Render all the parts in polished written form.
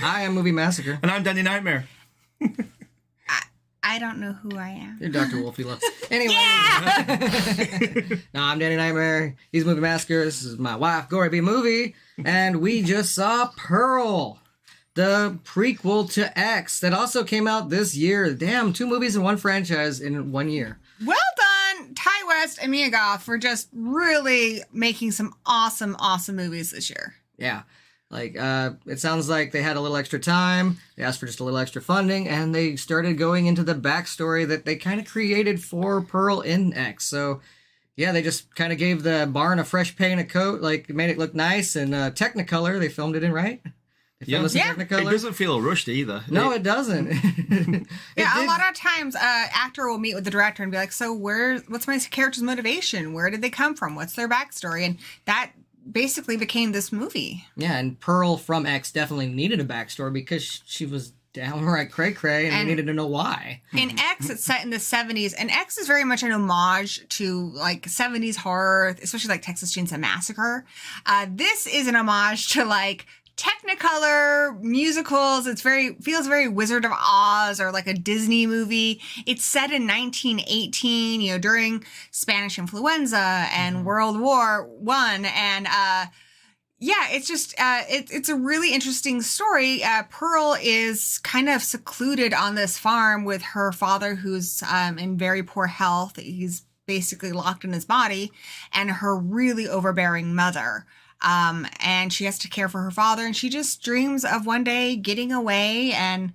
I am Movie Massacre. And I'm Danny Knightmare. I don't know who I am. You're Dr. Wolfie Love. Anyway. Yeah! No, I'm Danny Knightmare. He's Movie Massacre. This is my wife, Gory B Movie. And we just saw Pearl, the prequel to X that also came out this year. Damn, 2 movies in one franchise in 1 year. Well done, Ty West and Mia Goth, for just really making some awesome movies this year. Yeah. Like, it sounds like they had a little extra time, they asked for just a little extra funding, and they started going into the backstory that they kind of created for Pearl in X. So, yeah, they just kind of gave the barn a fresh paint, a coat, like, made it look nice, and Technicolor, they filmed it in, right? They filmed this in Technicolor. It doesn't feel rushed either. No, it doesn't. A lot of times, actor will meet with the director and be like, so what's my character's motivation? Where did they come from? What's their backstory? And that basically became this movie. Yeah, and Pearl from X definitely needed a backstory because she was downright cray-cray and we needed to know why. In X, it's set in the 70s, and X is very much an homage to, like, 70s horror, especially, like, Texas Chainsaw Massacre. This is an homage to, like, Technicolor musicals. Feels very Wizard of Oz or like a Disney movie. It's set in 1918, during Spanish influenza and World War I. And, it's just, it's a really interesting story. Pearl is kind of secluded on this farm with her father, who's, in very poor health. He's basically locked in his body, and her really overbearing mother. And she has to care for her father, and she just dreams of one day getting away and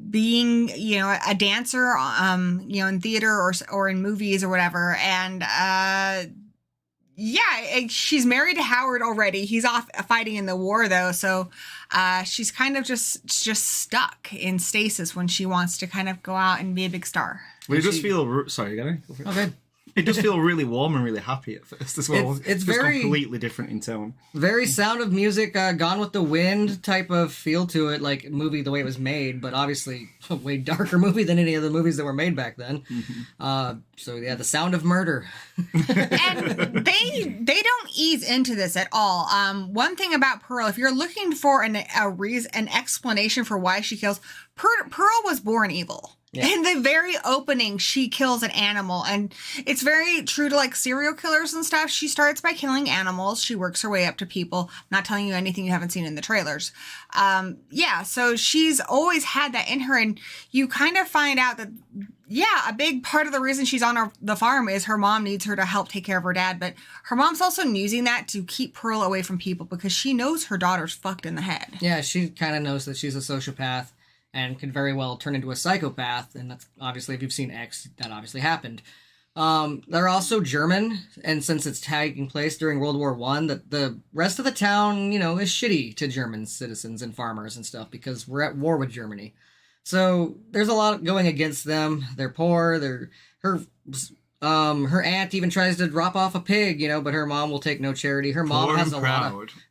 being, a dancer, in theater or in movies or whatever. And, she's married to Howard already. He's off fighting in the war though. So, she's kind of just stuck in stasis when she wants to kind of go out and be a big star. We just feel, sorry, Gary. Okay. It does feel really warm and really happy at first as well. It's just very completely different in tone. Very Sound of Music, Gone with the Wind type of feel to it, like movie the way it was made, but obviously a way darker movie than any of the movies that were made back then. Mm-hmm. The Sound of Murder. And they don't ease into this at all. One thing about Pearl, if you're looking for an explanation for why she kills, Pearl was born evil. Yeah. In the very opening, she kills an animal, and it's very true to, like, serial killers and stuff. She starts by killing animals. She works her way up to people. I'm not telling you anything you haven't seen in the trailers. So she's always had that in her, and you kind of find out that, a big part of the reason she's on the farm is her mom needs her to help take care of her dad, but her mom's also using that to keep Pearl away from people because she knows her daughter's fucked in the head. Yeah, she kind of knows that she's a sociopath and could very well turn into a psychopath, and that's obviously, if you've seen X, that obviously happened. They're also German, and since it's taking place during World War I, the rest of the town, is shitty to German citizens and farmers and stuff, because we're at war with Germany. So there's a lot going against them. They're poor, her aunt even tries to drop off a pig, but her mom will take no charity. Her mom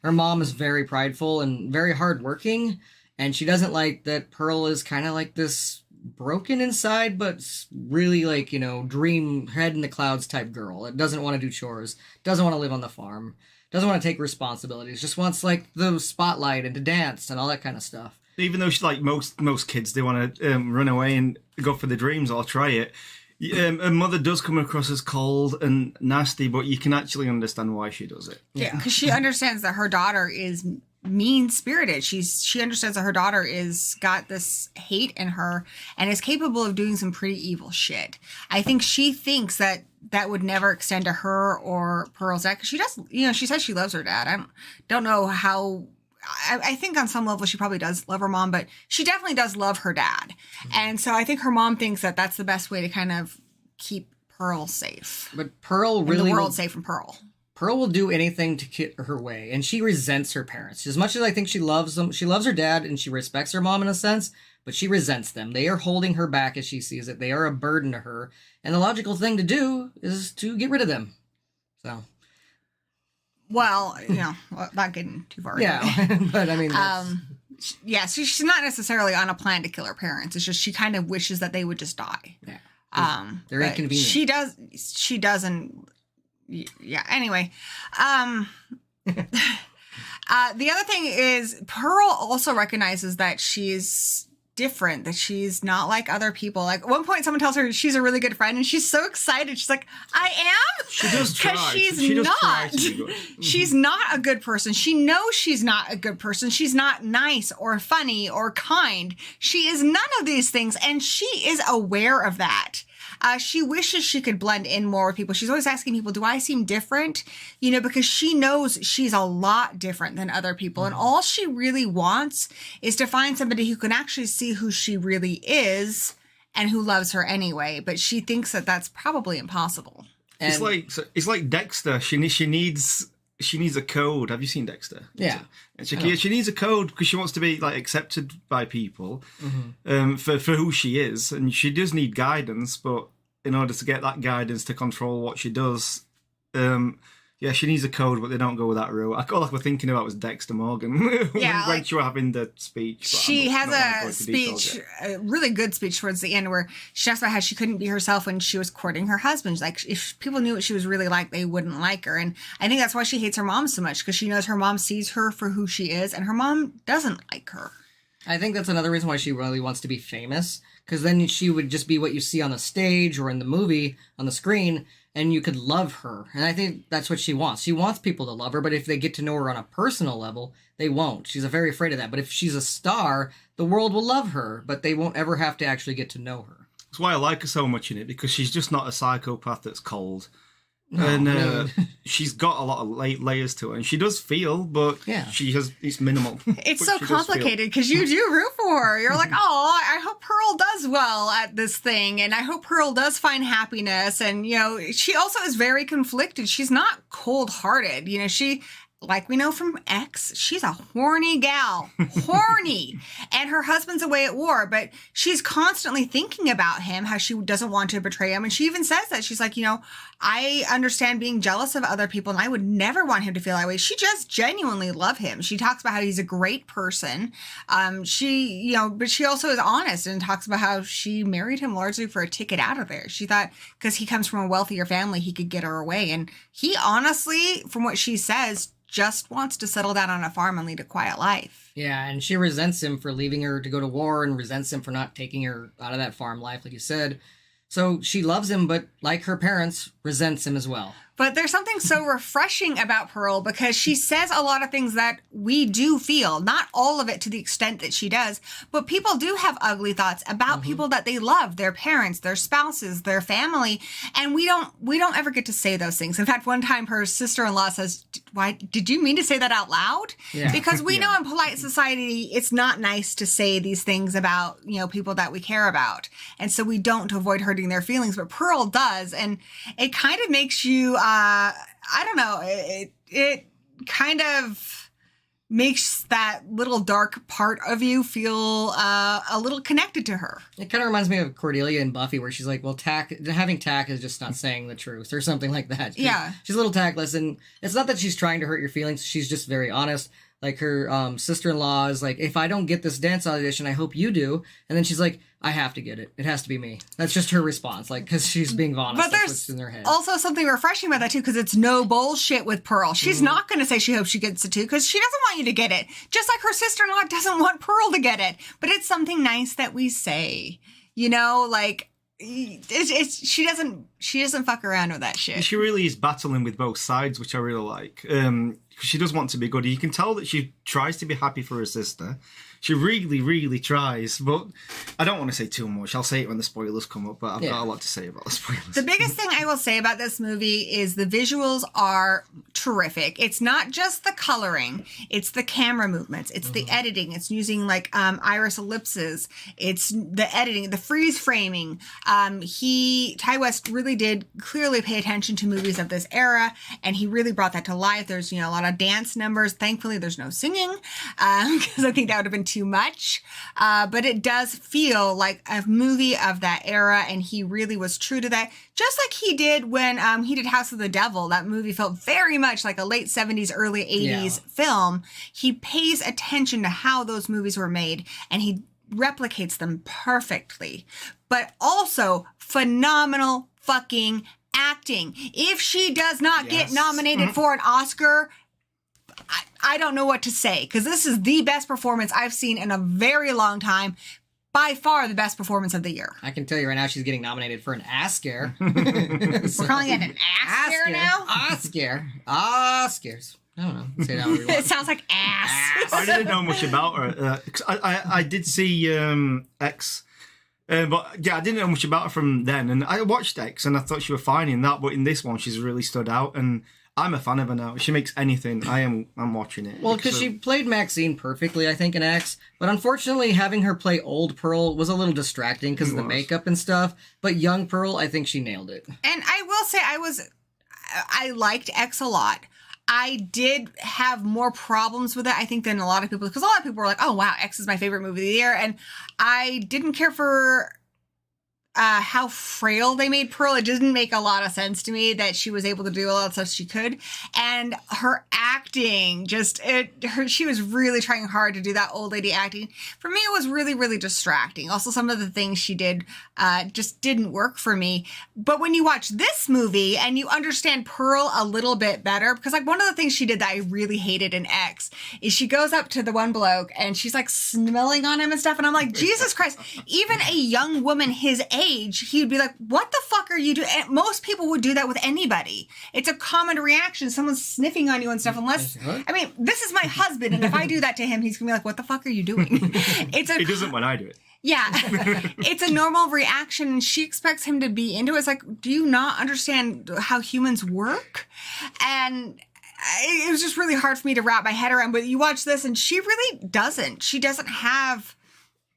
her mom is very prideful and very hardworking. And she doesn't like that Pearl is kind of like this broken inside, but really like, dream head in the clouds type girl. It doesn't want to do chores, doesn't want to live on the farm, doesn't want to take responsibilities, just wants like the spotlight and to dance and all that kind of stuff. Even though she's like most kids, they want to run away and go for the dreams or try it. Her mother does come across as cold and nasty, but you can actually understand why she does it. Yeah, because she understands that her daughter is mean-spirited. She understands that her daughter is got this hate in her and is capable of doing some pretty evil shit. I think she thinks that would never extend to her or Pearl's dad, because she does, she says she loves her dad. I don't know how. I think on some level she probably does love her mom, but she definitely does love her dad. Mm-hmm. And so I think her mom thinks that that's the best way to kind of keep Pearl safe. But Pearl really... And the world safe from Pearl. Pearl will do anything to get her way, and she resents her parents. As much as I think she loves them, she loves her dad and she respects her mom in a sense, but she resents them. They are holding her back as she sees it. They are a burden to her, and the logical thing to do is to get rid of them. So... Well, not getting too far. Yeah, but I mean... so she's not necessarily on a plan to kill her parents. It's just she kind of wishes that they would just die. Yeah. They're inconvenient. She doesn't... Yeah, anyway. The other thing is Pearl also recognizes that she's different, that she's not like other people. Like at one point someone tells her she's a really good friend and she's so excited. She's like, I am? She does try. She's She does not. try to be good. Mhm. She's not a good person. She knows she's not a good person. She's not nice or funny or kind. She is none of these things, and she is aware of that. She wishes she could blend in more with people. She's always asking people, do I seem different? You know, because she knows she's a lot different than other people. And all she really wants is to find somebody who can actually see who she really is and who loves her anyway. But she thinks that that's probably impossible. And It's like Dexter. She needs a code. Have you seen Dexter? Yeah. And she needs a code because she wants to be like accepted by people for who she is, and she does need guidance. But in order to get that guidance to control what she does, she needs a code. But they don't go with that route. All I was thinking about was Dexter Morgan when she was having the speech. She has a speech, a really good speech towards the end, where she talks about how she couldn't be herself when she was courting her husband. Like, if people knew what she was really like, they wouldn't like her. And I think that's why she hates her mom so much, because she knows her mom sees her for who she is, and her mom doesn't like her. I think that's another reason why she really wants to be famous, because then she would just be what you see on the stage or in the movie on the screen, and you could love her. And I think that's what she wants. She wants people to love her, but if they get to know her on a personal level, they won't. She's very afraid of that. But if she's a star, the world will love her, but they won't ever have to actually get to know her. That's why I like her so much in it, because she's just not a psychopath that's cold. No, and she's got a lot of layers to her, and she does feel, but it's minimal. It's so complicated because you do root for her. You're like, oh, I hope Pearl does well at this thing, and I hope Pearl does find happiness. And, you know, she also is very conflicted. She's not cold-hearted. You know, like we know from X, she's a horny gal. Horny. And her husband's away at war, but she's constantly thinking about him, how she doesn't want to betray him. And she even says that. She's like, you know, I understand being jealous of other people, and I would never want him to feel that way. She just genuinely loves him. She talks about how he's a great person. But she also is honest and talks about how she married him largely for a ticket out of there. She thought because he comes from a wealthier family, he could get her away. And he honestly, from what she says, just wants to settle down on a farm and lead a quiet life. Yeah, and she resents him for leaving her to go to war, and resents him for not taking her out of that farm life, like you said. So she loves him, but like her parents, resents him as well. But there's something so refreshing about Pearl, because she says a lot of things that we do feel. Not all of it to the extent that she does, but people do have ugly thoughts about people that they love, their parents, their spouses, their family, and we don't ever get to say those things. In fact, one time her sister-in-law says, "Why did you mean to say that out loud?" Yeah. Because we know in polite society it's not nice to say these things about, you know, people that we care about, and so we don't, to avoid hurting their feelings. But Pearl does, and it kind of makes you. I don't know. It kind of makes that little dark part of you feel a little connected to her. It kind of reminds me of Cordelia and Buffy, where she's like, well, having tact is just not saying the truth, or something like that. She's a little tactless, and it's not that she's trying to hurt your feelings. She's just very honest. Like her sister-in-law is like, if I don't get this dance audition, I hope you do. And then she's like, I have to get it. It has to be me. That's just her response, like, because she's being honest. But That's there's what's in her head. Also something refreshing about that, too, because it's no bullshit with Pearl. She's not going to say she hopes she gets it, too, because she doesn't want you to get it. Just like her sister-in-law doesn't want Pearl to get it. But it's something nice that we say. You know, like, she doesn't fuck around with that shit. She really is battling with both sides, which I really like. She does want to be good. You can tell that she tries to be happy for her sister. She really, really tries, but I don't want to say too much. I'll say it when the spoilers come up, but I've got a lot to say about the spoilers. The biggest thing I will say about this movie is the visuals are terrific. It's not just the coloring, it's the camera movements, it's the editing. It's using like iris ellipses. It's the editing, the freeze framing. Ty West really did clearly pay attention to movies of this era, and he really brought that to life. There's, you know, a lot of dance numbers. Thankfully, there's no singing, because I think that would have been too much. But it does feel like a movie of that era, and he really was true to that. Just like he did when he did House of the Devil. That movie felt very much like a late 70s, early 80s film. He pays attention to how those movies were made, and he replicates them perfectly. But also phenomenal fucking acting. If she does not get nominated for an Oscar, I don't know what to say, because this is the best performance I've seen in a very long time. By far the best performance of the year. I can tell you right now she's getting nominated for an ass scare. We're calling it an ass scare now? Ass scare. Ass scares. I don't know. Say that however you want. It sounds like ass. I didn't know much about her. 'Cause I did see X. But yeah, I didn't know much about her from then. And I watched X and I thought she was fine in that. But in this one, she's really stood out. And I'm a fan of her now. She makes anything. I'm watching it. Well, because she played Maxine perfectly, I think, in X. But unfortunately, having her play old Pearl was a little distracting because of the makeup and stuff. But young Pearl, I think she nailed it. And I will say I liked X a lot. I did have more problems with it, I think, than a lot of people. Because a lot of people were like, oh, wow, X is my favorite movie of the year. And I didn't care for how frail they made Pearl. It didn't make a lot of sense to me that she was able to do a lot of stuff she could. And her acting, she was really trying hard to do that old lady acting. For me, it was really, really distracting. Also, some of the things she did just didn't work for me. But when you watch this movie and you understand Pearl a little bit better, because like one of the things she did that I really hated in X is she goes up to the one bloke and she's like smelling on him and stuff. And I'm like, Jesus Christ, even a young woman his age, he'd be like, what the fuck are you doing? And most people would do that with anybody. It's a common reaction. Someone's sniffing on you and stuff. Unless, I mean, this is my husband. And if I do that to him, he's gonna be like, what the fuck are you doing? He doesn't when I do it. Yeah, it's a normal reaction. And she expects him to be into it. It's like, do you not understand how humans work? And it was just really hard for me to wrap my head around. But you watch this and she really doesn't. She doesn't have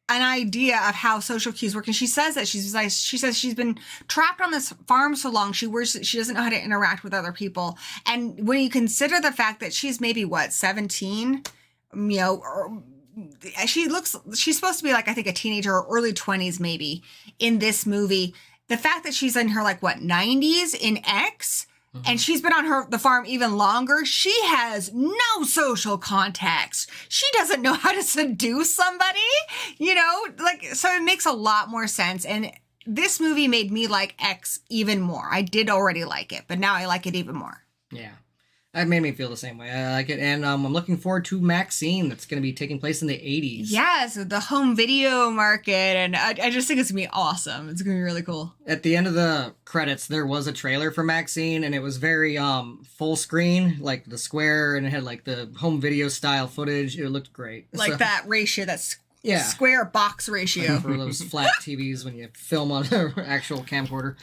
an idea of how social cues work. And she says that she says she's been trapped on this farm so long. She doesn't know how to interact with other people. And when you consider the fact that she's maybe 17, or she's supposed to be like, I think a teenager or early 20s maybe in this movie. The fact that she's in her 90s in X, and she's been on the farm even longer. She has no social context. She doesn't know how to seduce somebody, so it makes a lot more sense. And this movie made me like X even more. I did already like it, but now I like it even more. Yeah. That made me feel the same way. I like it. And I'm looking forward to Maxine that's going to be taking place in the 80s. Yes, the home video market. And I just think it's going to be awesome. It's going to be really cool. At the end of the credits, there was a trailer for Maxine, and it was very full screen, like the square, and it had like the home video style footage. It looked great. Like that ratio, square box ratio. For those flat TVs when you film on an actual camcorder.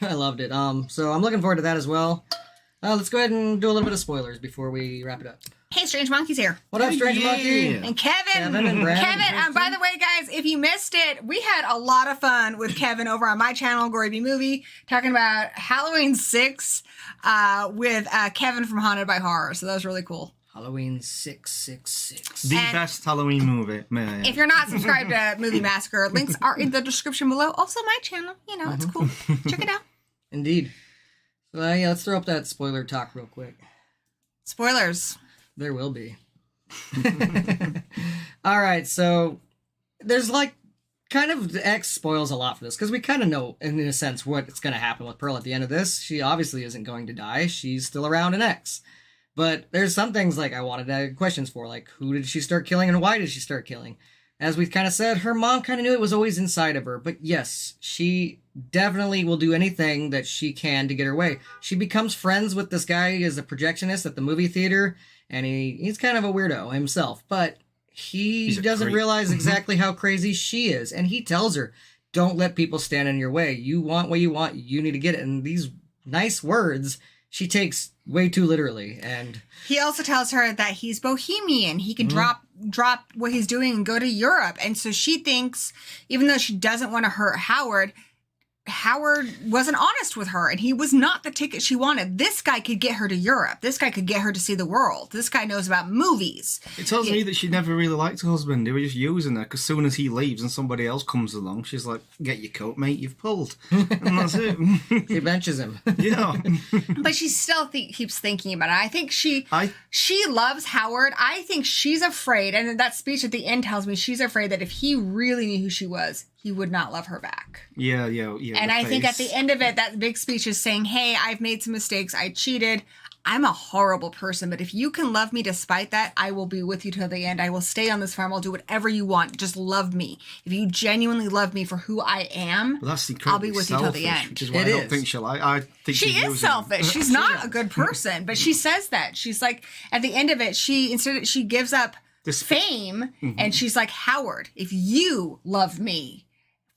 I loved it. So I'm looking forward to that as well. Let's go ahead and do a little bit of spoilers before we wrap it up. Hey, Strange Monkey's here. What up, Strange Monkey? And Kevin. And Brad. Kevin, by the way, guys, if you missed it, we had a lot of fun with Kevin over on my channel, Gory B Movie, talking about Halloween 6 with Kevin from Haunted by Horror. So that was really cool. Halloween 666. The best Halloween movie. Man. If you're not subscribed to Movie Massacre, links are in the description below. Also my channel. It's cool. Check it out. Indeed. So let's throw up that spoiler talk real quick. Spoilers. There will be. All right, so there's kind of the X spoils a lot for this because we kind of know in a sense what's going to happen with Pearl at the end of this. She obviously isn't going to die. She's still around in X. But there's some things I wanted to have questions for, like who did she start killing and why did she start killing? As we've kind of said, her mom kind of knew it was always inside of her. But yes, she definitely will do anything that she can to get her way. She becomes friends with this guy as a projectionist at the movie theater, and he's kind of a weirdo himself. But he doesn't realize exactly how crazy she is. And he tells her, don't let people stand in your way. You want what you want. You need to get it. And these nice words she takes way too literally. And he also tells her that he's bohemian. He can drop what he's doing and go to Europe. And so she thinks, even though she doesn't want to hurt Howard wasn't honest with her, and he was not the ticket she wanted. This guy could get her to Europe. This guy could get her to see the world. This guy knows about movies. It tells me that she never really liked her husband. They were just using her, because as soon as he leaves and somebody else comes along, she's like, get your coat, mate, you've pulled. And that's it. She benches him. Yeah. But she still keeps thinking about it. I think she loves Howard. I think she's afraid, and that speech at the end tells me she's afraid that if he really knew who she was, he would not love her back. Yeah. And I think at the end of it, that big speech is saying, hey, I've made some mistakes. I cheated. I'm a horrible person, but if you can love me despite that, I will be with you till the end. I will stay on this farm. I'll do whatever you want. Just love me. If you genuinely love me for who I am, Well, that's I'll be incredibly with you till the selfish, end. which is why It I don't is. think she'll. I think She she's is using- selfish. She's not a good person, but she says that. She's like, at the end of it, she gives up This- fame, and she's like, Howard, if you love me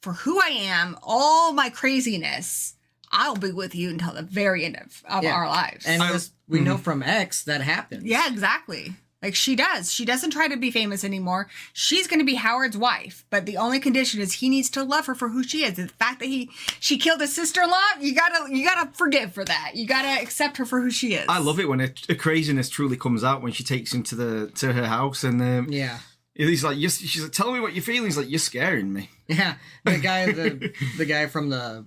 for who I am, all my craziness, I'll be with you until the very end of Yeah. our lives. And we know from X that happens. Yeah, exactly. Like she does. She doesn't try to be famous anymore. She's going to be Howard's wife, but the only condition is he needs to love her for who she is. The fact that she killed his sister-in-law, you gotta forgive for that. You gotta accept her for who she is. I love it when a craziness truly comes out when she takes him to her house and Yeah. he's like, she's like, tell me what you're feeling. He's like, you're scaring me. Yeah. The guy from the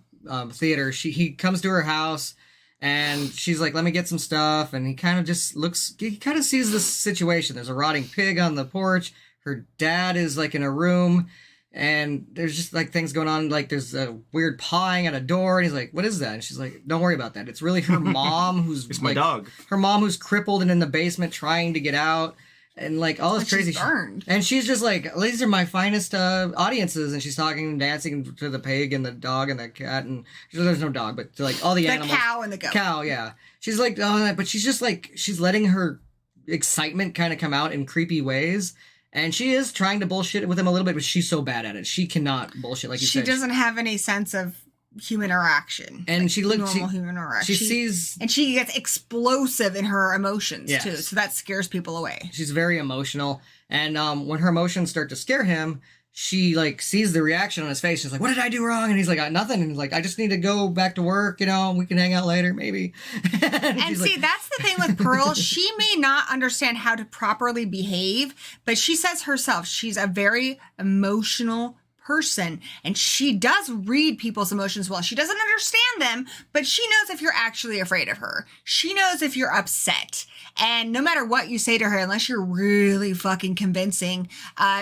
theater, he comes to her house and she's like, let me get some stuff. And he kind of just he kind of sees this situation. There's a rotting pig on the porch. Her dad is like in a room and there's just like things going on. Like there's a weird pawing at a door. And he's like, what is that? And she's like, don't worry about that. It's really her mom who's It's my like, dog. her mom who's crippled and in the basement trying to get out. And like all this But crazy she's burned. and she's just like, these are my finest audiences, and she's talking and dancing to the pig and the dog and the cat, and there's no dog, but to like all the animals. The cow and the goat. Cow, yeah. She's like, oh, but she's just like, she's letting her excitement kind of come out in creepy ways, and she is trying to bullshit with him a little bit, but she's so bad at it. She cannot bullshit like you She said. doesn't have any sense of human interaction. And she looks, normal human interaction. she sees. And she gets explosive in her emotions Yes. too, so that scares people away. She's very emotional, and when her emotions start to scare him, she like sees the reaction on his face. She's like, "What did I do wrong?" And he's like, "Nothing." And he's like, "I just need to go back to work. You know, we can hang out later, maybe." And she's see, like, that's the thing with Pearl. She may not understand how to properly behave, but she says herself she's a very emotional person, and she does read people's emotions well. She doesn't understand them, but she knows if you're actually afraid of her. She knows if you're upset. And no matter what you say to her, unless you're really fucking convincing,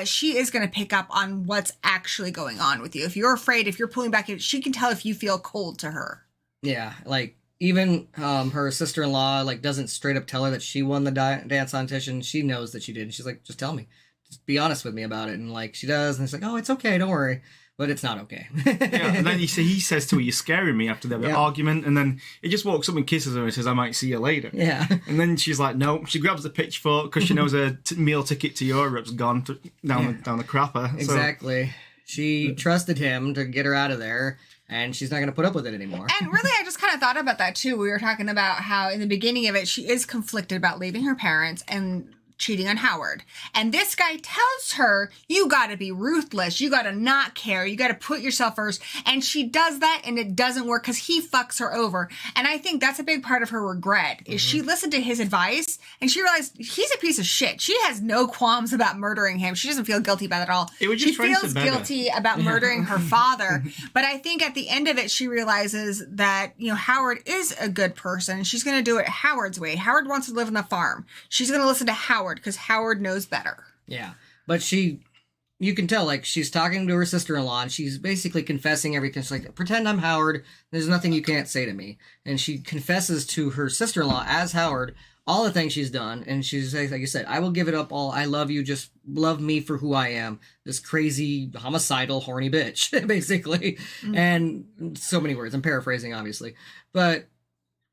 she is going to pick up on what's actually going on with you. If you're afraid, if you're pulling back, she can tell if you feel cold to her. yeah, like even her sister-in-law like doesn't straight up tell her that she won the dance competition. She knows that she did. And she's like, just tell me. Just be honest with me about it. And like she does, and it's like, oh, it's okay, don't worry. But it's not okay. Yeah, and then he says to her, you're scaring me after their argument, and then he just walks up and kisses her and says, I might see you later. Yeah. And then she's like, no. She grabs the pitchfork because she knows her meal ticket to Europe's gone down the crapper. Exactly. She trusted him to get her out of there, and she's not going to put up with it anymore. And really, I just kind of thought about that too. We were talking about how in the beginning of it, she is conflicted about leaving her parents and cheating on Howard. And this guy tells her, you got to be ruthless. You got to not care. You got to put yourself first. And she does that, and it doesn't work because he fucks her over. And I think that's a big part of her regret is she listened to his advice and she realized he's a piece of shit. She has no qualms about murdering him. She doesn't feel guilty about it at all. It would She just raise feels the beggar. guilty about murdering her father. But I think at the end of it, she realizes that, Howard is a good person. She's going to do it Howard's way. Howard wants to live on the farm. She's going to listen to Howard because Howard knows better. Yeah. But you can tell, like, she's talking to her sister-in-law, and she's basically confessing everything. She's like, pretend I'm Howard. There's nothing you can't say to me. And she confesses to her sister-in-law as Howard all the things she's done. And she's like you said, I will give it up all. I love you. Just love me for who I am. This crazy, homicidal, horny bitch, basically. And so many words. I'm paraphrasing, obviously. But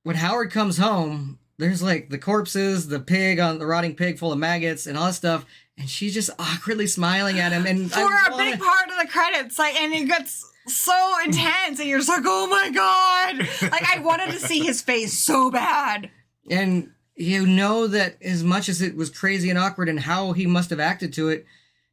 when Howard comes home, there's like the corpses, the pig on the rotting pig full of maggots and all this stuff. And she's just awkwardly smiling at him. And For a big part of the credits, and it gets so intense, and you're just like, oh my God. Like, I wanted to see his face so bad. And you know that as much as it was crazy and awkward and how he must have acted to it,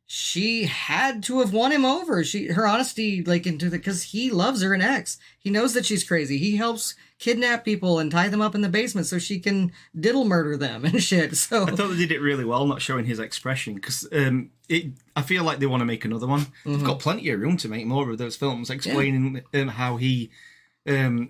she had to have won him over. Her honesty, like, because he loves her in X. He knows that she's crazy. He helps kidnap people and tie them up in the basement so she can diddle murder them and shit. So I thought they did it really well, not showing his expression, because I feel like they want to make another one. They've got plenty of room to make more of those films, explaining how he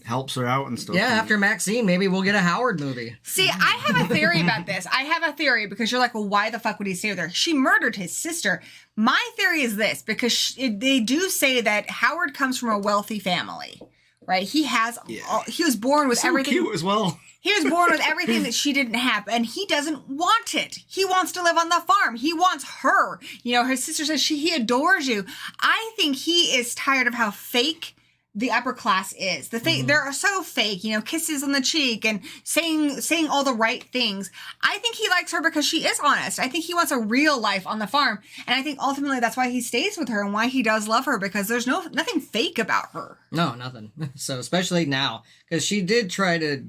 helps her out and stuff. yeah, after Maxine, maybe we'll get a Howard movie. See, I have a theory about this. I have a theory because you're like, well, why the fuck would he stay with her? She murdered his sister. My theory is this, because they do say that Howard comes from a wealthy family, right? He has, he was born with so everything. Cute as well. He was born with everything that she didn't have, and he doesn't want it. He wants to live on the farm. He wants her. You know, her sister says he adores you. I think he is tired of how fake the upper class is. The fake, they're so fake, you know, kisses on the cheek and saying all the right things. I think he likes her because she is honest. I think he wants a real life on the farm. And I think ultimately that's why he stays with her and why he does love her, because there's nothing fake about her. No, nothing. So especially now, because she did try to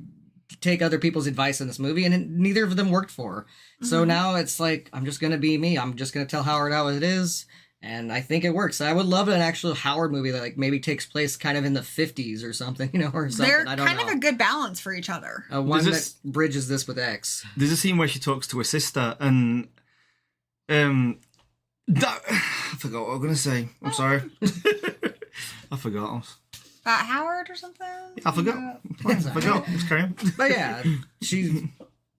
take other people's advice in this movie and neither of them worked for her. So now it's like, I'm just going to be me. I'm just going to tell Howard how it is. And I think it works. I would love an actual Howard movie that like maybe takes place kind of in the 50s or something, you know, or something. They're I don't kind know. of a good balance for each other. One that bridges this with X. There's a scene where she talks to her sister and I forgot what I was going to say. I'm sorry. I forgot. About Howard or something? I forgot. I forgot. Just carry on. But yeah,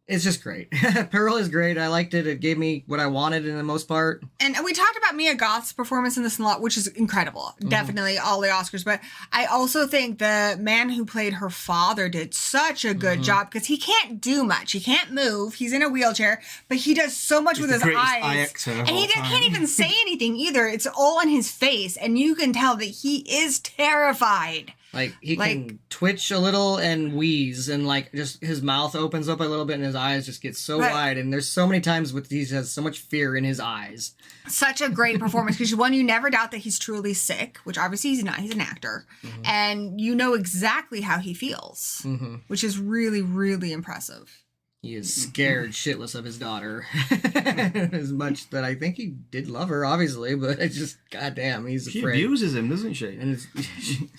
it's just great. Pearl is great. I liked it. It gave me what I wanted in the most part. And we talked about Mia Goth's performance in this a lot, which is incredible. Definitely all the Oscars. But I also think the man who played her father did such a good job because he can't do much. He can't move. He's in a wheelchair, but he does so much with his eyes. And he can't even say anything either. It's all in his face. And you can tell that he is terrified. Like, he can twitch a little and wheeze, and, like, just his mouth opens up a little bit and his eyes just get so wide. And there's so many times he has so much fear in his eyes. Such a great performance, because one, you never doubt that he's truly sick, which obviously he's not. He's an actor. And you know exactly how he feels, which is really, really impressive. He is scared shitless of his daughter. As much that I think he did love her, obviously, but it's just, goddamn, he's afraid. She abuses him, doesn't she? And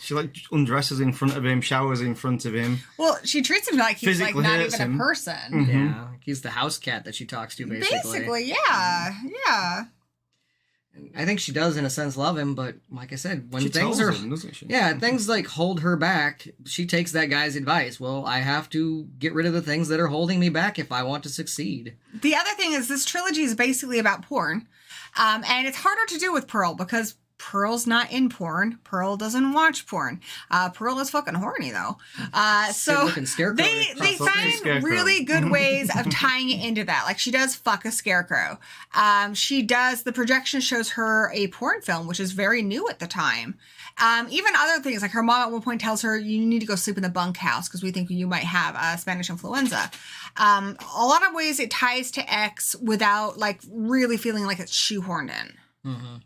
she like undresses in front of him, showers in front of him. Well, she treats him like he's like not even a person. Yeah, he's the house cat that she talks to, basically. Basically, yeah. I think she does, in a sense, love him, but like I said, when she things tells him, doesn't she? Yeah, things like hold her back, she takes that guy's advice. Well, I have to get rid of the things that are holding me back if I want to succeed. The other thing is this trilogy is basically about porn, and it's harder to do with Pearl because Pearl's not in porn. Pearl doesn't watch porn. Pearl is fucking horny though. So they find really good ways of tying it into that. Like, she does fuck a scarecrow. The projection shows her a porn film, which is very new at the time. Even other things, like her mom at one point tells her, you need to go sleep in the bunkhouse because we think you might have Spanish influenza. A lot of ways it ties to X without like really feeling like it's shoehorned in.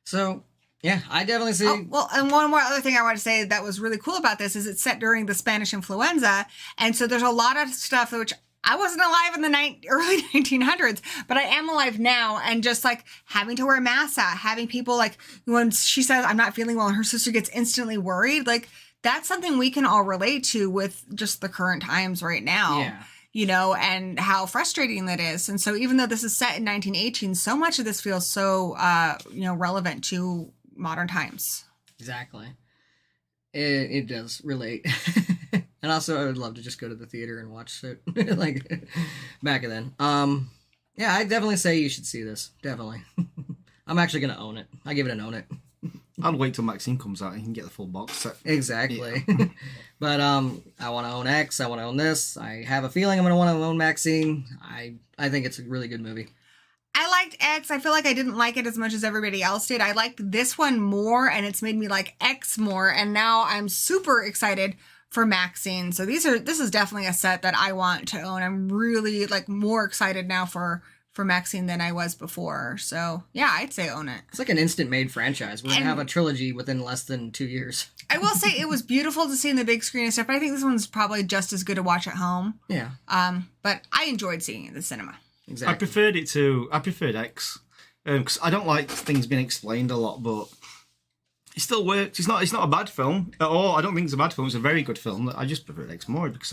So, yeah, I definitely see... Oh, well, and one more other thing I want to say that was really cool about this is it's set during the Spanish influenza, and so there's a lot of stuff which I wasn't alive in the early 1900s, but I am alive now, and just like having to wear a mask, having people like, when she says, I'm not feeling well, and her sister gets instantly worried, like, that's something we can all relate to with just the current times right now. Yeah. You know, and how frustrating that is. And so even though this is set in 1918, so much of this feels so, relevant to modern times. Exactly. It does relate. And also, I would love to just go to the theater and watch it, like, back then. Yeah, I definitely say you should see this. Definitely. I'm actually going to own it. I give it an own it. I'll wait till Maxine comes out and you can get the full box set. Exactly. Yeah. But I want to own X. I want to own this. I have a feeling I'm going to want to own Maxine. I think it's a really good movie. I liked X. I feel like I didn't like it as much as everybody else did. I liked this one more, and it's made me like X more. And now I'm super excited for Maxine. So this is definitely a set that I want to own. I'm really like more excited now for Maxine than I was before. So yeah, I'd say own it. It's like an instant made franchise. We're going to have a trilogy within less than 2 years. I will say it was beautiful to see in the big screen and stuff, but I think this one's probably just as good to watch at home. Yeah. But I enjoyed seeing it in the cinema. Exactly. I preferred X. Because I don't like things being explained a lot, but it still works. It's not a bad film at all. I don't think it's a bad film. It's a very good film. I just preferred X more because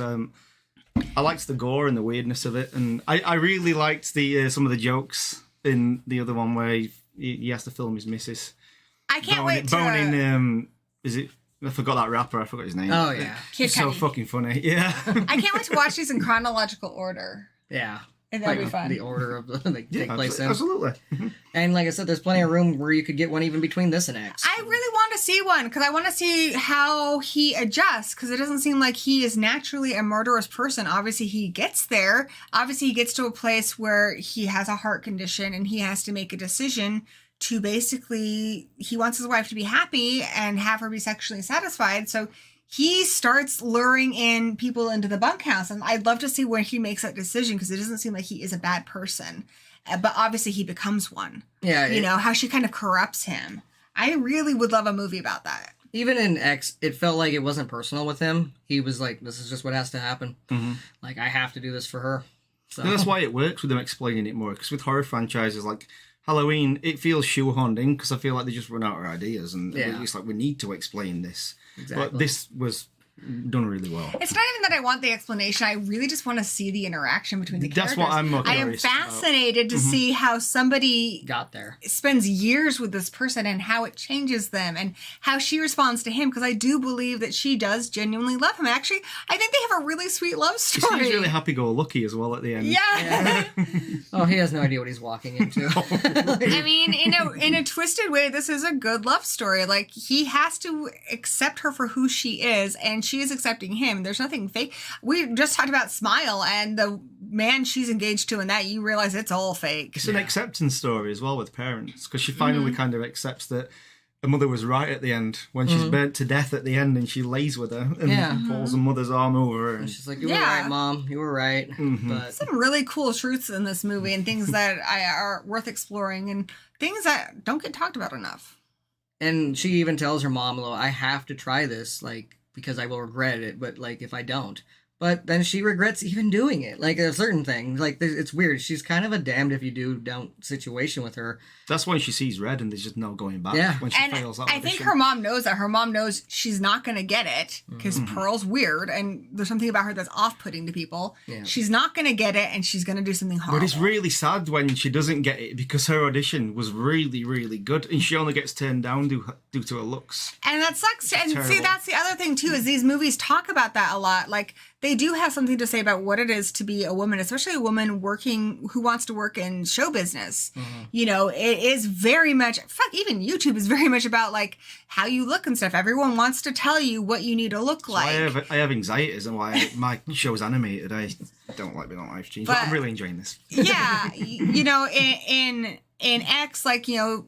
I liked the gore and the weirdness of it, and I really liked the some of the jokes in the other one where he has to film his missus. I can't wait to... Boning, is it... I forgot that rapper. I forgot his name. Oh, yeah. Kid so Cudi. fucking funny. Yeah. I can't wait to watch these in chronological order. Yeah. And that'll be fun. The order of they take place in. Absolutely. And like I said, there's plenty of room where you could get one even between this and X. I really want to to see one because I want to see how he adjusts because it doesn't seem like he is naturally a murderous person. Obviously, he gets there. Obviously, he gets to a place where he has a heart condition and he has to make a decision to basically, he wants his wife to be happy and have her be sexually satisfied. So he starts luring in people into the bunkhouse. And I'd love to see where he makes that decision because it doesn't seem like he is a bad person. But obviously, he becomes one. Yeah. You know, how she kind of corrupts him. I really would love a movie about that. Even in X, it felt like it wasn't personal with him. He was like, this is just what has to happen. Mm-hmm. Like, I have to do this for her. So And that's why it works with them explaining it more. Because with horror franchises like Halloween, it feels shoehorned in because I feel like they just run out of ideas. And it's like, we need to explain this. Exactly. But this was done really well. It's not even that I want the explanation. I really just want to see the interaction between the characters. That's what I'm more I am curious about. fascinated to see how somebody got there. spends years with this person and how it changes them and how she responds to him because I do believe that she does genuinely love him. Actually, I think they have a really sweet love He story. seems really happy-go-lucky as well at the end. Yeah. Oh, he has no idea what he's walking into. I mean, in a twisted way, this is a good love story. Like, he has to accept her for who she is, and she is accepting him. There's nothing fake. We just talked about Smile, and the man she's engaged to in that, you realize it's all fake. It's an acceptance story as well with parents, because she finally kind of accepts that her mother was right at the end when she's burnt to death at the end, and she lays with her and falls her mother's arm over her. And she's like, you were right, Mom. You were right. But Some really cool truths in this movie and things that are worth exploring and things that don't get talked about enough. And she even tells her mom, "Lo, I have to try this, like, because I will regret it, but, like, if I don't." But then she regrets even doing it. Like, a certain thing. Like, it's weird. She's kind of a damned if you do, don't situation with her. That's when she sees red and there's just no going back. Yeah. When she And fails that I think audition. her mom knows that. Her mom knows she's not going to get it because Pearl's weird and there's something about her that's off-putting to people. Yeah. She's not going to get it and she's going to do something horrible. But it's really sad when she doesn't get it because her audition was really, really good and she only gets turned down due to her looks. And that sucks. And see, terrible. that's the other thing too, is these movies talk about that a lot. Like, they do have something to say about what it is to be a woman, especially a woman who wants to work in show business. You know, it is very much, even YouTube is very much about like how you look and stuff. Everyone wants to tell you what you need to look like. I have anxieties and why my show's animated. I don't like being on live streams, but I'm really enjoying this. Yeah. You know, in X, like, you know,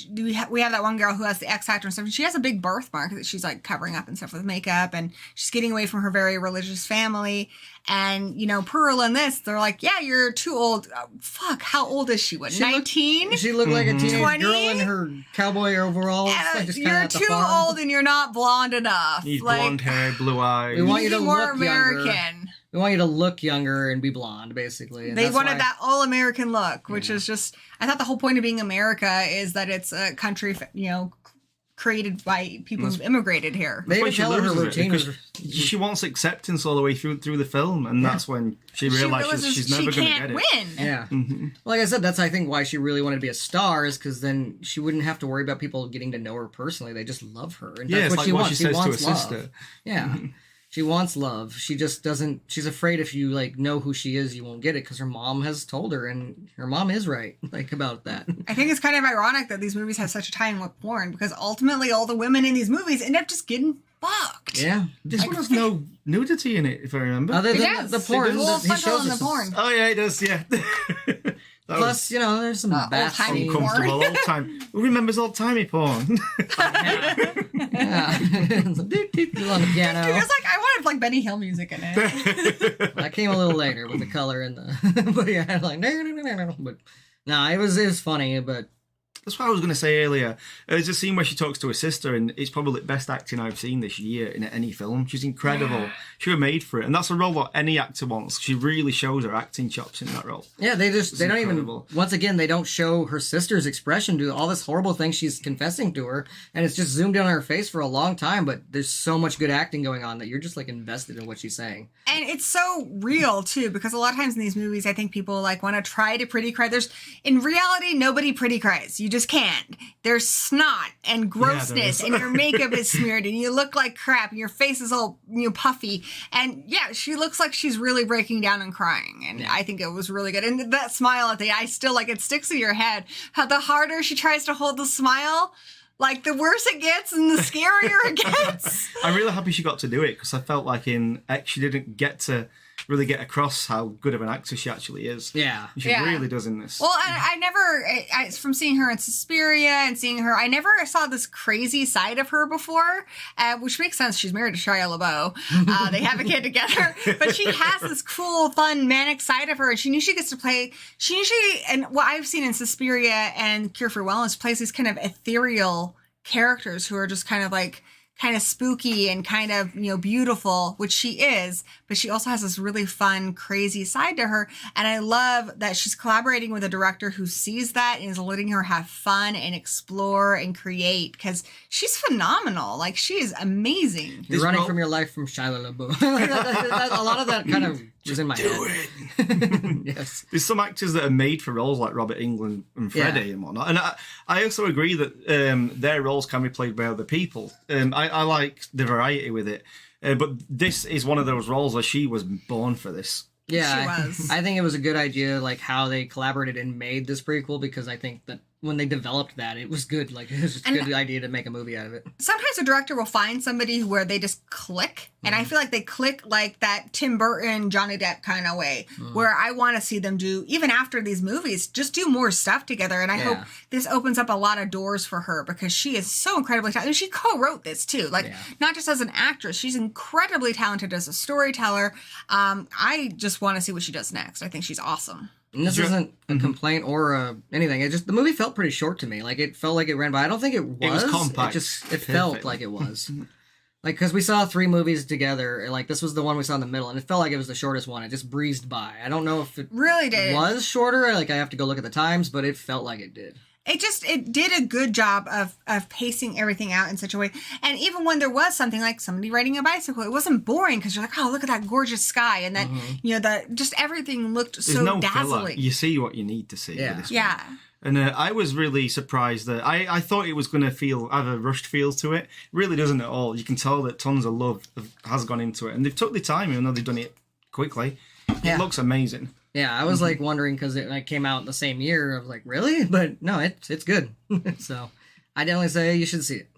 we have that one girl who has the X Factor and stuff. And she has a big birthmark that she's like covering up and stuff with makeup, and she's getting away from her very religious family. And you know, Pearl in this, they're like, "Yeah, you're too old." How old is she? What, 19? She looked like a teenage 20? girl in her cowboy overalls. Like, just kinda You're at the too farm. old and you're not blonde enough. Need Like, blonde hair, blue eyes. We want you be to more look younger. American. We want you to look younger and be blonde, basically. And They that's wanted why- that all-American look, which is just, I thought the whole point of being America is that it's a country, you know, created by people who've immigrated here. They When even she tell her loses it, routine because was... she wants acceptance all the way through the film, and that's when she realizes she's never going to get it. win. Yeah. Like I said, that's, I think, why she really wanted to be a star, is because then she wouldn't have to worry about people getting to know her personally. They just love her. And Yeah, that's it's what like she what wants. she says to her wants love. sister. Yeah. She wants love. She just doesn't... She's afraid if you, like, know who she is, you won't get it, because her mom has told her, and her mom is right, like, about that. I think it's kind of ironic that these movies have such a tie-in with porn, because ultimately all the women in these movies end up just getting fucked. Yeah. This one has no nudity in it, if I remember. Other It than does. the porn, There's a little he frontal shows in the us... porn. Oh yeah, it does. Yeah. That was Plus, you know, there's some bath old-timey scenes. porn. uncomfortable old time. Who remembers old timey porn? Yeah. On the piano. It was like, I wanted like Benny Hill music in it. I came a little later with the color and the, but yeah, like but no, it was funny, but That's what I was going to say earlier. There's a scene where she talks to her sister, and it's probably the best acting I've seen this year in any film. She's incredible. She was made for it, and that's a role that any actor wants. She really shows her acting chops in that role. yeah, they don't incredible. even, once again, they don't show her sister's expression to all this horrible thing she's confessing to her, and it's just zoomed in on her face for a long time, but there's so much good acting going on that you're just like invested in what she's saying. And it's so real too, because a lot of times in these movies, I think people like want to try to pretty cry. In reality, nobody pretty cries. You just can't. There's snot and grossness, is. and your makeup is smeared, and you look like crap, and your face is all puffy. And yeah, she looks like she's really breaking down and crying. And I think it was really good. And that smile at the eye still, like, it sticks in your head. How the harder she tries to hold the smile, Like, the worse it gets and the scarier it gets. I'm really happy she got to do it, because I felt like in X she didn't get to really get across how good of an actor she actually is. Yeah. She really does in this. Well, I never, from seeing her in Suspiria and seeing her, I never saw this crazy side of her before, which makes sense. She's married to Shia LaBeouf. They have a kid together. But she has this cool, fun, manic side of her, and she usually gets to play, and what I've seen in Suspiria and Cure for Wellness, plays these kind of ethereal characters who are just kind of spooky and kind of, beautiful, which she is, but she also has this really fun, crazy side to her. And I love that she's collaborating with a director who sees that and is letting her have fun and explore and create, because she's phenomenal. Like, she is amazing. You're running from your life from Shia LaBeouf. A lot of that kind of was in my head. Yes. There's some actors that are made for roles like Robert Englund and Freddie and whatnot. And I also agree that their roles can be played by other people. I like the variety with it. But this is one of those roles where she was born for this. Yeah, She was. I think it was a good idea, like, how they collaborated and made this prequel, because I think that when they developed that, it was good. Like, it was just a good idea to make a movie out of it. Sometimes a director will find somebody where they just click, and I feel like they click like that Tim Burton, Johnny Depp kind of way, where I want to see them do, even after these movies, just do more stuff together. And I hope this opens up a lot of doors for her, because she is so incredibly talented. And she co-wrote this too, not just as an actress, she's incredibly talented as a storyteller. I just want to see what she does next. I think she's awesome. And this isn't a complaint or anything. It just, the movie felt pretty short to me. Like, it felt like it ran by. I don't think it was. It was compact. It felt like it was. Like, because we saw 3 movies together. And, like, this was the one we saw in the middle, and it felt like it was the shortest one. It just breezed by. I don't know if it really did. Was shorter. Like, I have to go look at the times, but it felt like it did. It did a good job of pacing everything out in such a way. And even when there was something like somebody riding a bicycle, it wasn't boring, because you're like, oh, look at that gorgeous sky. And then, just everything looked so no dazzling. filler. You see what you need to see. Yeah. With this Yeah. one. And I was really surprised that I thought it was going to have a rushed feel to it. It really doesn't at all. You can tell that tons of love has gone into it. And they've took the time, even though they've done it quickly. It looks amazing. Yeah, I was like wondering, because it like came out the same year. I was like, really? But no, it's good. So I definitely say you should see it.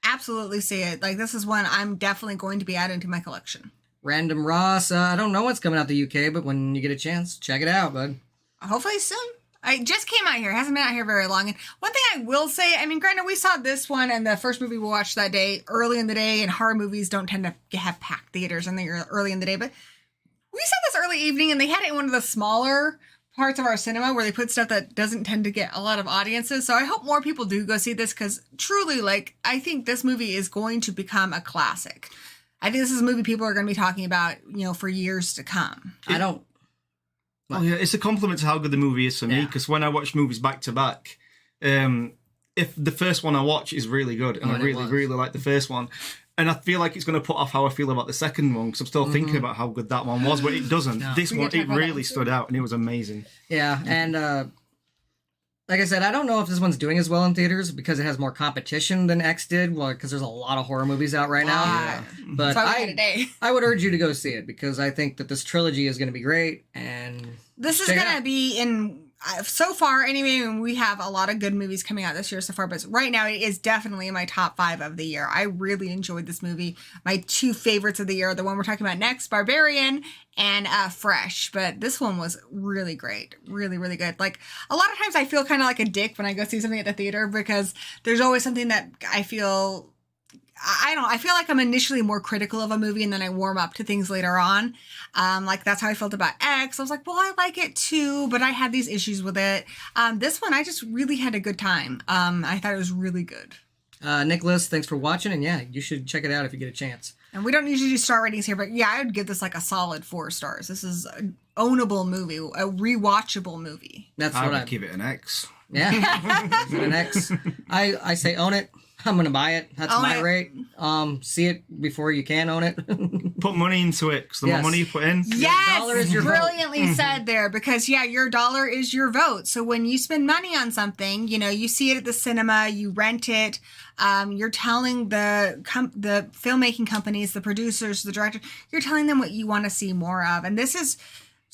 Absolutely see it. Like, this is one I'm definitely going to be adding to my collection. Random Ross, I don't know what's coming out the UK, but when you get a chance, check it out, bud. Hopefully soon. I just came out here. It hasn't been out here very long. And one thing I will say, I mean, granted, we saw this one and the first movie we watched that day early in the day, and horror movies don't tend to have packed theaters in the early in the day, but we saw this early evening, and they had it in one of the smaller parts of our cinema where they put stuff that doesn't tend to get a lot of audiences. So I hope more people do go see this, because truly, like, I think this movie is going to become a classic. I think this is a movie people are going to be talking about, for years to come. Oh yeah, it's a compliment to how good the movie is for me, because when I watch movies back to back, if the first one I watch is really good, and I really like the first one, and I feel like it's going to put off how I feel about the second one, because I'm still thinking about how good that one was, but it doesn't. No. This one, it really stood out, and it was amazing. Yeah, and like I said, I don't know if this one's doing as well in theaters because it has more competition than X did, because there's a lot of horror movies out right now. Yeah. But today. I would urge you to go see it, because I think that this trilogy is going to be great, and this is going to be in... So far, anyway, we have a lot of good movies coming out this year so far, but right now it is definitely in my top 5 of the year. I really enjoyed this movie. My 2 favorites of the year are the one we're talking about next, Barbarian, and Fresh. But this one was really great. Really, really good. Like, a lot of times I feel kind of like a dick when I go see something at the theater, because there's always something that I feel... I feel like I'm initially more critical of a movie, and then I warm up to things later on. Like, that's how I felt about X. I was like, well, I like it too, but I had these issues with it. This one, I just really had a good time. I thought it was really good. Nicholas, thanks for watching, and yeah, you should check it out if you get a chance. And we don't usually do star ratings here, but yeah, I would give this like a solid 4 stars. This is an ownable movie, a rewatchable movie. That's I what would give it an X. Yeah, give it an X. I say own it. I'm gonna buy it. That's my rate. See it before you can own it. Put money into it, because the more money you put in... Yes, dollar is your brilliantly said there, because your dollar is your vote. So when you spend money on something, you see it at the cinema, you rent it, you're telling the filmmaking companies, the producers, the director, you're telling them what you want to see more of. And this is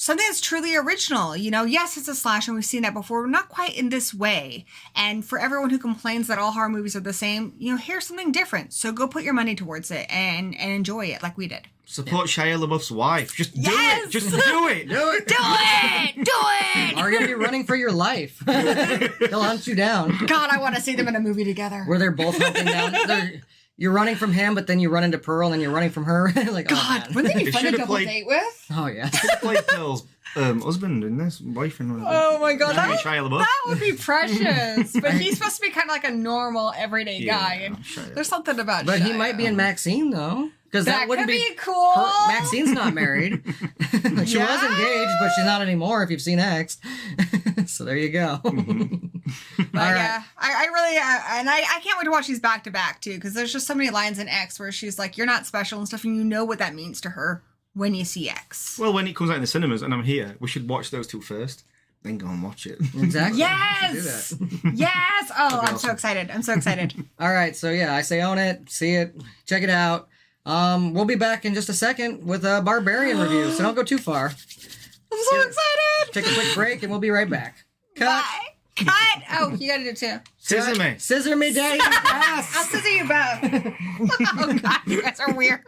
something that's truly original. You know, yes, it's a slasher, and we've seen that before, but not quite in this way. And for everyone who complains that all horror movies are the same, you know, here's something different. So go put your money towards it and enjoy it like we did. Support Shia LaBeouf's wife. Just do Yes! it. Just do it. Do it. Do it! Do it! Are you gonna be running for your life? He'll hunt you down. God, I want to see them in a movie together. Where they're both hunting down. You're running from him, but then you run into Pearl, and then you're running from her. Like, God, oh, man. wouldn't they be They fun to should've double played- date with? Oh, yeah. Played Pearl's husband in this, boyfriend. Oh my God, Shia LaBeouf. that would be precious. But he's supposed to be kind of like a normal, everyday guy, and Shia. there's something about. But he Shia. might be in Maxine, though. Because That that wouldn't could be be cool. Maxine's not married. She was engaged, but she's not anymore if you've seen X. So there you go. But All right. yeah, I really, and I can't wait to watch these back to back too, because there's just so many lines in X where she's like, "You're not special" and stuff, and you know what that means to her when you see X. Well, when it comes out in the cinemas and I'm here, we should watch those two first, then go and watch it. Exactly. Yes! Do that. Yes! Oh, I'm so awesome. excited. I'm so excited. All right, so yeah, I say own it, see it, check it out. We'll be back in just a second with a Barbarian review, so don't go too far. I'm so excited. Take a quick break, and we'll be right back. Cut. Bye. Cut. Oh, you gotta do it too. Scissor me. Scissor me, Daddy. I'll scissor you both. Oh God, you guys are weird.